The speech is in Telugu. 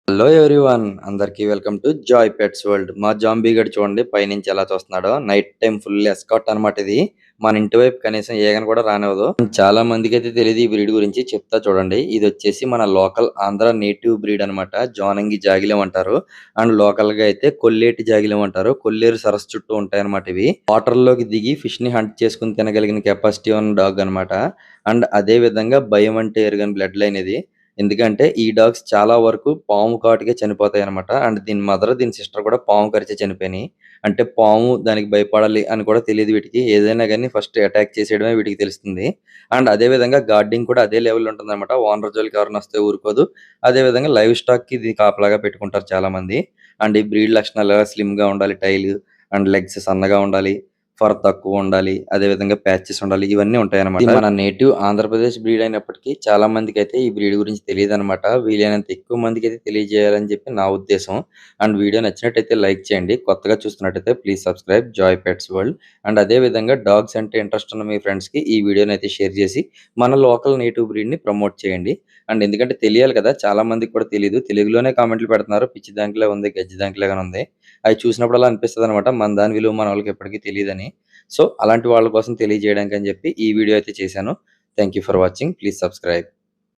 హలో ఎవ్రీవన్ అందరికీ welcome to Joy pets world. మా జాంబీ గడు చూడండి పైనుంచి ఎలా చూస్తున్నాడో. నైట్ టైం ఫుల్ ఎస్కాట్ అనమాట ఇది. మన ఇంటి వైపు కనీసం ఏగను కూడా రానివ్వదు. చాలా మందికి అయితే తెలియదు ఈ బ్రీడ్ గురించి, చెప్తా చూడండి. ఇది వచ్చేసి మన లోకల్ ఆంధ్ర నేటివ్ బ్రీడ్ అనమాట. జానంగి జాగిలం అంటారు. అండ్ లోకల్ గా అయితే కొల్లేటి జాగిలం అంటారు. కొల్లేరు సరస్సు చుట్టూ ఉంటాయి అనమాట ఇవి. వాటర్ లోకి దిగి ఫిష్ ని హంట్ చేసుకుని తినగలిగిన కెపాసిటీ ఉన్న డాగ్ అనమాట. అండ్ అదే విధంగా భయం అంటే ఎరుగని బ్లడ్ లైన్ ఇది. ఎందుకంటే ఈ డాగ్స్ చాలా వరకు పాము కాటుకే చనిపోతాయన్నమాట. అండ్ దీని మదర్, దీని సిస్టర్ కూడా పాము కరిచే చనిపోయినాయి. అంటే పాము దానికి భయపడాలి అని కూడా తెలియదు వీటికి. ఏదైనా గాని ఫస్ట్ అటాక్ చేసేయడమే వీటికి తెలుస్తుంది. అండ్ అదే విధంగా గార్డింగ్ కూడా అదే లెవెల్‌లో ఉంటుందన్నమాట. ఓనర్ జోలికి ఎవరైనా వస్తే ఊరుకోదు. అదే విధంగా లైవ్ స్టాక్‌కి ఇది కాపలాగా పెట్టుకుంటారు చాలామంది. అండ్ ఈ బ్రీడ్ లక్షణాలు స్లిమ్‌గా ఉండాలి టైల్, అండ్ లెగ్స్ సన్నగా ఉండాలి. ఫర్ తక్కువ ఉండాలి. అదే విధంగా ప్యాచెస్ ఉండాలి. ఇవన్నీ ఉంటాయన్నమాట. ఇది మన నేటివ్ ఆంధ్రప్రదేశ్ బ్రీడ్ అయినప్పటికీ చాలా మందికైతే ఈ బ్రీడ్ గురించి తెలీదన్నమాట. వీలైనంత ఎక్కువ మందికైతే తెలియజేయాలని చెప్పి నా ఉద్దేశం. అండ్ వీడియో నచ్చినట్టయితే లైక్ చేయండి. కొత్తగా చూస్తున్నట్టయితే please subscribe Joy pets world. And అదే విధంగా డాగ్స్ అంటే ఇంట్రెస్ట్ ఉన్న మీ ఫ్రెండ్స్‌కి ఈ వీడియోని అయితే షేర్ చేసి మన లోకల్ నేటివ్ బ్రీడ్‌ని ప్రమోట్ చేయండి. అండ్ ఎందుకంటే తెలియాలి కదా! చాలా మందికి కూడా తెలీదు. తెలుగులోనే కామెంట్లు పెడుతున్నారు. పిచ్చి దానికిలా ఉంది, గజ్జి దానికిలాగానే ఉంది. అయి చూసినప్పుడల్లా అనిపిస్తదనమాట. మన దాని విలువ మనోళ్ళకి ఎప్పటికి తెలీదని. సో, అలాంటి వాళ్ళ కోసం తెలియజేయడానికని చెప్పి ఈ వీడియో అయితే చేశాను. Thank you for watching. Please subscribe.